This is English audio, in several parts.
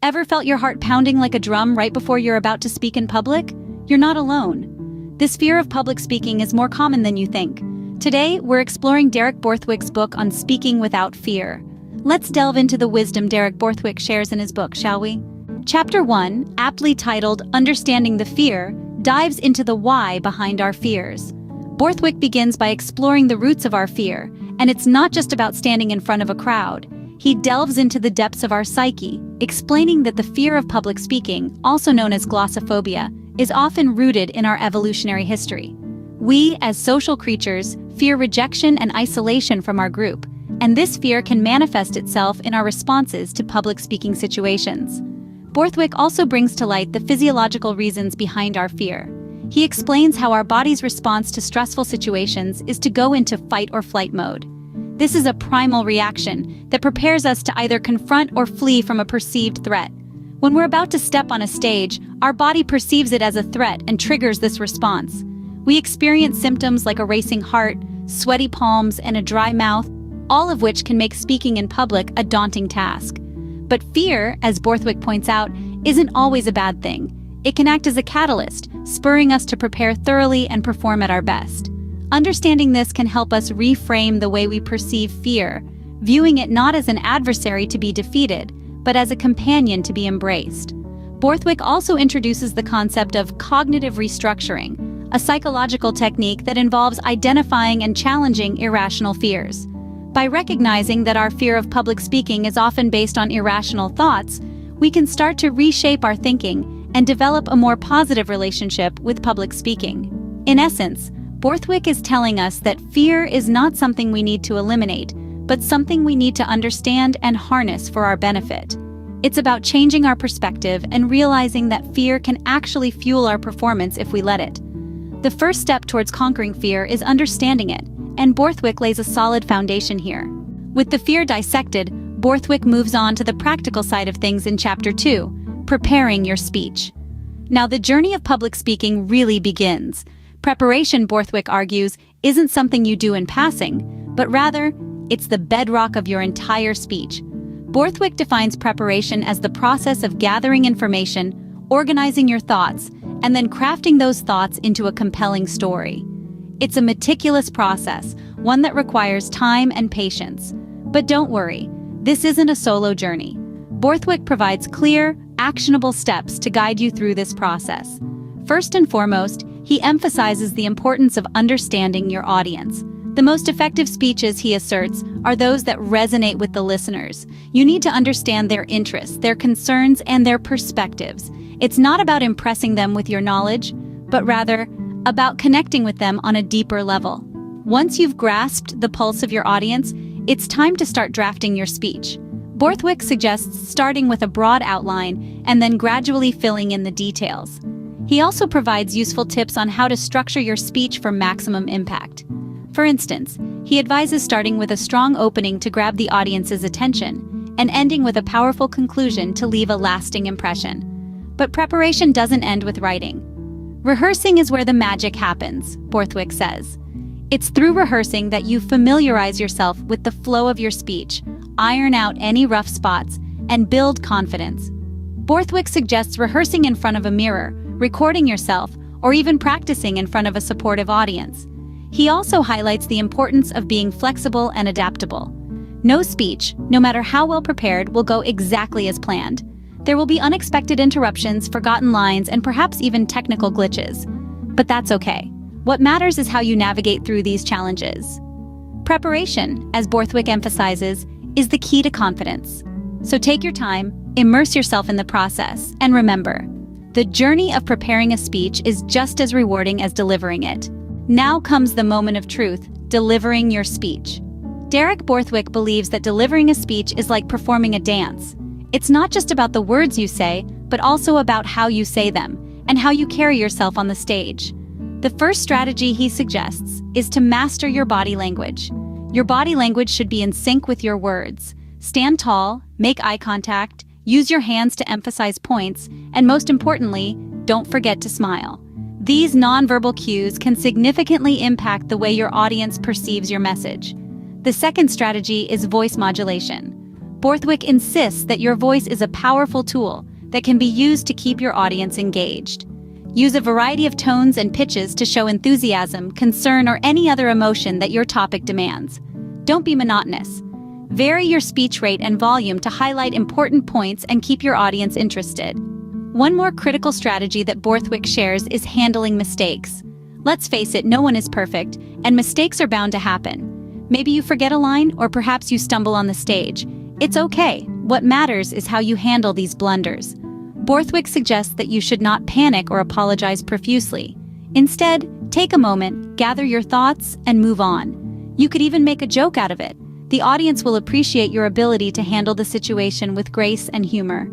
Ever felt your heart pounding like a drum right before you're about to speak in public? You're not alone. This fear of public speaking is more common than you think. Today, we're exploring Derek Borthwick's book on speaking without fear. Let's delve into the wisdom Derek Borthwick shares in his book, shall we? Chapter 1, aptly titled Understanding the Fear, dives into the why behind our fears. Borthwick begins by exploring the roots of our fear, and it's not just about standing in front of a crowd. He delves into the depths of our psyche, explaining that the fear of public speaking, also known as glossophobia, is often rooted in our evolutionary history. We, as social creatures, fear rejection and isolation from our group, and this fear can manifest itself in our responses to public speaking situations. Borthwick also brings to light the physiological reasons behind our fear. He explains how our body's response to stressful situations is to go into fight or flight mode. This is a primal reaction that prepares us to either confront or flee from a perceived threat. When we're about to step on a stage, our body perceives it as a threat and triggers this response. We experience symptoms like a racing heart, sweaty palms, and a dry mouth, all of which can make speaking in public a daunting task. But fear, as Borthwick points out, isn't always a bad thing. It can act as a catalyst, spurring us to prepare thoroughly and perform at our best. Understanding this can help us reframe the way we perceive fear, viewing it not as an adversary to be defeated, but as a companion to be embraced. Borthwick also introduces the concept of cognitive restructuring, a psychological technique that involves identifying and challenging irrational fears. By recognizing that our fear of public speaking is often based on irrational thoughts, we can start to reshape our thinking and develop a more positive relationship with public speaking. In essence, Borthwick is telling us that fear is not something we need to eliminate, but something we need to understand and harness for our benefit. It's about changing our perspective and realizing that fear can actually fuel our performance if we let it. The first step towards conquering fear is understanding it, and Borthwick lays a solid foundation here. With the fear dissected, Borthwick moves on to the practical side of things in Chapter 2, preparing your speech. Now, the journey of public speaking really begins. Preparation, Borthwick argues, isn't something you do in passing, but rather, it's the bedrock of your entire speech. Borthwick defines preparation as the process of gathering information, organizing your thoughts, and then crafting those thoughts into a compelling story. It's a meticulous process, one that requires time and patience. But don't worry, this isn't a solo journey. Borthwick provides clear, actionable steps to guide you through this process. First and foremost, he emphasizes the importance of understanding your audience. The most effective speeches, he asserts, are those that resonate with the listeners. You need to understand their interests, their concerns, and their perspectives. It's not about impressing them with your knowledge, but rather about connecting with them on a deeper level. Once you've grasped the pulse of your audience, it's time to start drafting your speech. Borthwick suggests starting with a broad outline and then gradually filling in the details. He also provides useful tips on how to structure your speech for maximum impact. For instance, he advises starting with a strong opening to grab the audience's attention and ending with a powerful conclusion to leave a lasting impression. But preparation doesn't end with writing. Rehearsing is where the magic happens, Borthwick says. It's through rehearsing that you familiarize yourself with the flow of your speech, iron out any rough spots, and build confidence. Borthwick suggests rehearsing in front of a mirror, recording yourself, or even practicing in front of a supportive audience. He also highlights the importance of being flexible and adaptable. No speech, no matter how well prepared, will go exactly as planned. There will be unexpected interruptions, forgotten lines, and perhaps even technical glitches. But that's okay. What matters is how you navigate through these challenges. Preparation, as Borthwick emphasizes, is the key to confidence. So take your time, immerse yourself in the process, and remember, the journey of preparing a speech is just as rewarding as delivering it. Now comes the moment of truth, delivering your speech. Derek Borthwick believes that delivering a speech is like performing a dance. It's not just about the words you say, but also about how you say them, and how you carry yourself on the stage. The first strategy he suggests is to master your body language. Your body language should be in sync with your words. Stand tall, make eye contact, use your hands to emphasize points, and most importantly, don't forget to smile. These nonverbal cues can significantly impact the way your audience perceives your message. The second strategy is voice modulation. Borthwick insists that your voice is a powerful tool that can be used to keep your audience engaged. Use a variety of tones and pitches to show enthusiasm, concern, or any other emotion that your topic demands. Don't be monotonous. Vary your speech rate and volume to highlight important points and keep your audience interested. One more critical strategy that Borthwick shares is handling mistakes. Let's face it, no one is perfect, and mistakes are bound to happen. Maybe you forget a line, or perhaps you stumble on the stage. It's okay. What matters is how you handle these blunders. Borthwick suggests that you should not panic or apologize profusely. Instead, take a moment, gather your thoughts, and move on. You could even make a joke out of it. The audience will appreciate your ability to handle the situation with grace and humor.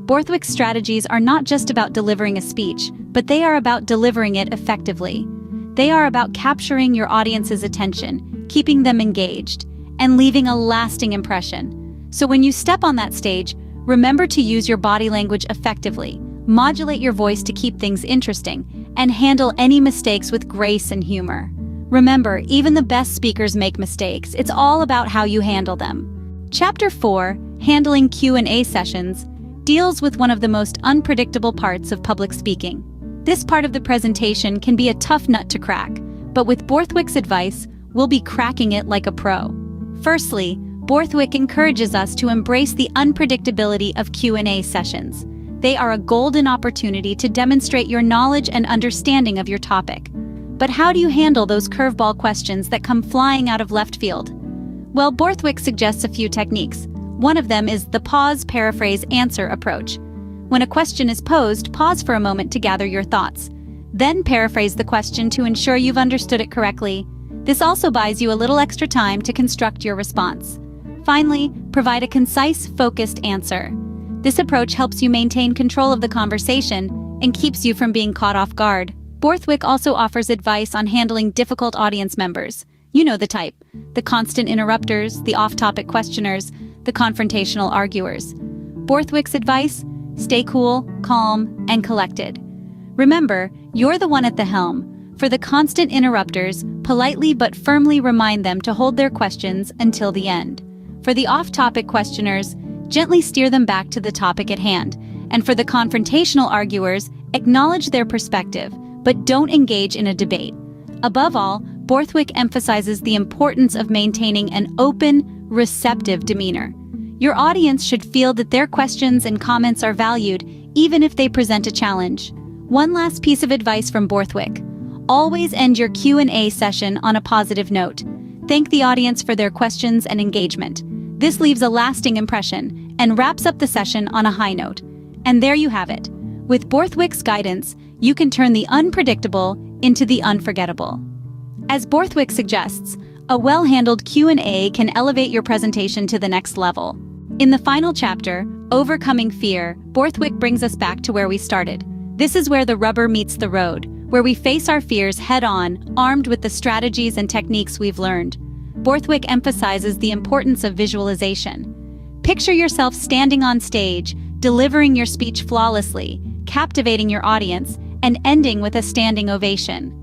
Borthwick's strategies are not just about delivering a speech, but they are about delivering it effectively. They are about capturing your audience's attention, keeping them engaged, and leaving a lasting impression. So when you step on that stage, remember to use your body language effectively, modulate your voice to keep things interesting, and handle any mistakes with grace and humor. Remember, even the best speakers make mistakes. It's all about how you handle them. Chapter 4, Handling Q&A Sessions, deals with one of the most unpredictable parts of public speaking. This part of the presentation can be a tough nut to crack, but with Borthwick's advice, we'll be cracking it like a pro. Firstly, Borthwick encourages us to embrace the unpredictability of Q&A sessions. They are a golden opportunity to demonstrate your knowledge and understanding of your topic. But how do you handle those curveball questions that come flying out of left field? Well, Borthwick suggests a few techniques. One of them is the pause, paraphrase, answer approach. When a question is posed, pause for a moment to gather your thoughts. Then paraphrase the question to ensure you've understood it correctly. This also buys you a little extra time to construct your response. Finally, provide a concise, focused answer. This approach helps you maintain control of the conversation and keeps you from being caught off guard. Borthwick also offers advice on handling difficult audience members. You know the type: the constant interrupters, the off-topic questioners, the confrontational arguers. Borthwick's advice: stay cool, calm, and collected. Remember, you're the one at the helm. For the constant interrupters, politely but firmly remind them to hold their questions until the end. For the off-topic questioners, gently steer them back to the topic at hand. And for the confrontational arguers, acknowledge their perspective, but don't engage in a debate. Above all, Borthwick emphasizes the importance of maintaining an open, receptive demeanor. Your audience should feel that their questions and comments are valued, even if they present a challenge. One last piece of advice from Borthwick: always end your Q&A session on a positive note. Thank the audience for their questions and engagement. This leaves a lasting impression and wraps up the session on a high note. And there you have it. With Borthwick's guidance, you can turn the unpredictable into the unforgettable. As Borthwick suggests, a well-handled Q&A can elevate your presentation to the next level. In the final chapter, Overcoming Fear, Borthwick brings us back to where we started. This is where the rubber meets the road, where we face our fears head-on, armed with the strategies and techniques we've learned. Borthwick emphasizes the importance of visualization. Picture yourself standing on stage, delivering your speech flawlessly, captivating your audience, and ending with a standing ovation.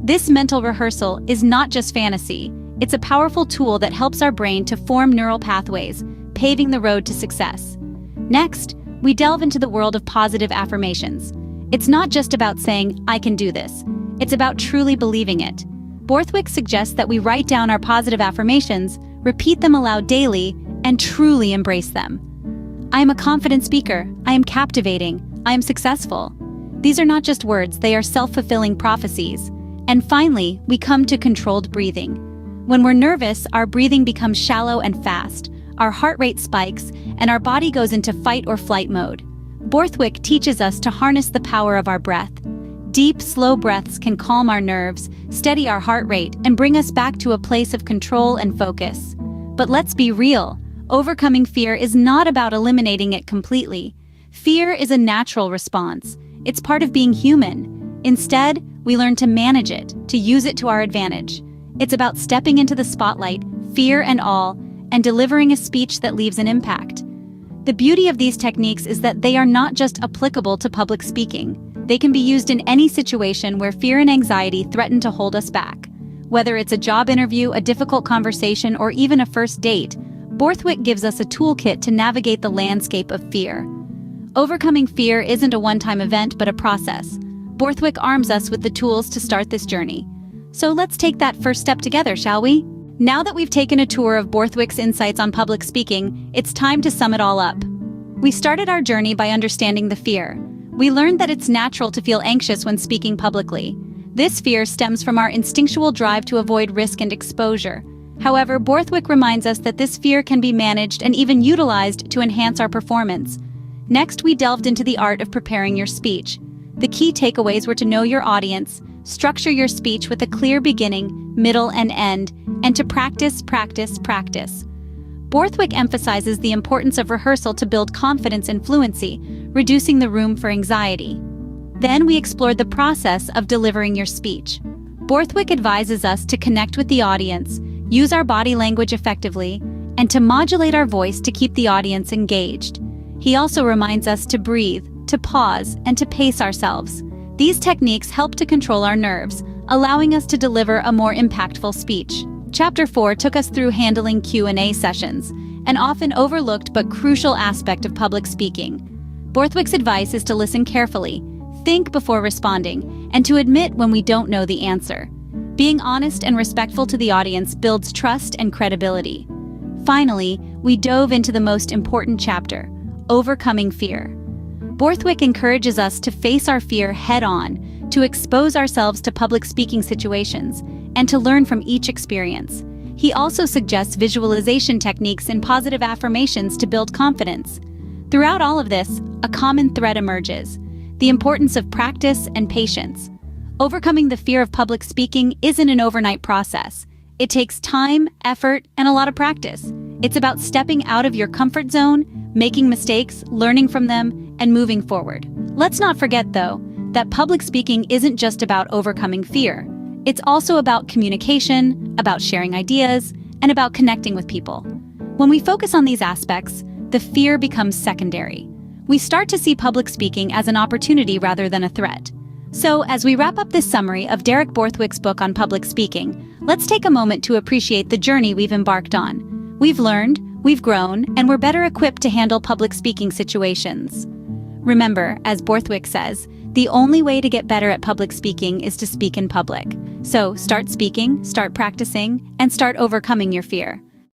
This mental rehearsal is not just fantasy. It's a powerful tool that helps our brain to form neural pathways, paving the road to success. Next, we delve into the world of positive affirmations. It's not just about saying, "I can do this." It's about truly believing it. Borthwick suggests that we write down our positive affirmations, repeat them aloud daily, and truly embrace them. I am a confident speaker. I am captivating. I am successful. These are not just words, they are self-fulfilling prophecies. And finally, we come to controlled breathing. When we're nervous, our breathing becomes shallow and fast, our heart rate spikes, and our body goes into fight or flight mode. Borthwick teaches us to harness the power of our breath. Deep, slow breaths can calm our nerves, steady our heart rate, and bring us back to a place of control and focus. But let's be real. Overcoming fear is not about eliminating it completely. Fear is a natural response. It's part of being human. Instead, we learn to manage it, to use it to our advantage. It's about stepping into the spotlight, fear and all, and delivering a speech that leaves an impact. The beauty of these techniques is that they are not just applicable to public speaking. They can be used in any situation where fear and anxiety threaten to hold us back. Whether it's a job interview, a difficult conversation, or even a first date, Borthwick gives us a toolkit to navigate the landscape of fear. Overcoming fear isn't a one-time event but a process. Borthwick arms us with the tools to start this journey. So let's take that first step together, shall we? Now that we've taken a tour of Borthwick's insights on public speaking, it's time to sum it all up. We started our journey by understanding the fear. We learned that it's natural to feel anxious when speaking publicly. This fear stems from our instinctual drive to avoid risk and exposure. However, Borthwick reminds us that this fear can be managed and even utilized to enhance our performance. Next, we delved into the art of preparing your speech. The key takeaways were to know your audience, structure your speech with a clear beginning, middle, and end, and to practice, practice, practice. Borthwick emphasizes the importance of rehearsal to build confidence and fluency, reducing the room for anxiety. Then we explored the process of delivering your speech. Borthwick advises us to connect with the audience, use our body language effectively, and to modulate our voice to keep the audience engaged. He also reminds us to breathe, to pause, and to pace ourselves. These techniques help to control our nerves, allowing us to deliver a more impactful speech. Chapter 4 took us through handling Q&A sessions, an often overlooked but crucial aspect of public speaking. Borthwick's advice is to listen carefully, think before responding, and to admit when we don't know the answer. Being honest and respectful to the audience builds trust and credibility. Finally, we dove into the most important chapter, overcoming fear. Borthwick encourages us to face our fear head-on, to expose ourselves to public speaking situations, and to learn from each experience. He also suggests visualization techniques and positive affirmations to build confidence. Throughout all of this, a common thread emerges: the importance of practice and patience. Overcoming the fear of public speaking isn't an overnight process. It takes time, effort, and a lot of practice. It's about stepping out of your comfort zone, making mistakes, learning from them, and moving forward. Let's not forget, though, that public speaking isn't just about overcoming fear. It's also about communication, about sharing ideas, and about connecting with people. When we focus on these aspects, the fear becomes secondary. We start to see public speaking as an opportunity rather than a threat. So, as we wrap up this summary of Derek Borthwick's book on public speaking, let's take a moment to appreciate the journey we've embarked on. We've learned, we've grown, and we're better equipped to handle public speaking situations. Remember, as Borthwick says, the only way to get better at public speaking is to speak in public. So, start speaking, start practicing, and start overcoming your fear.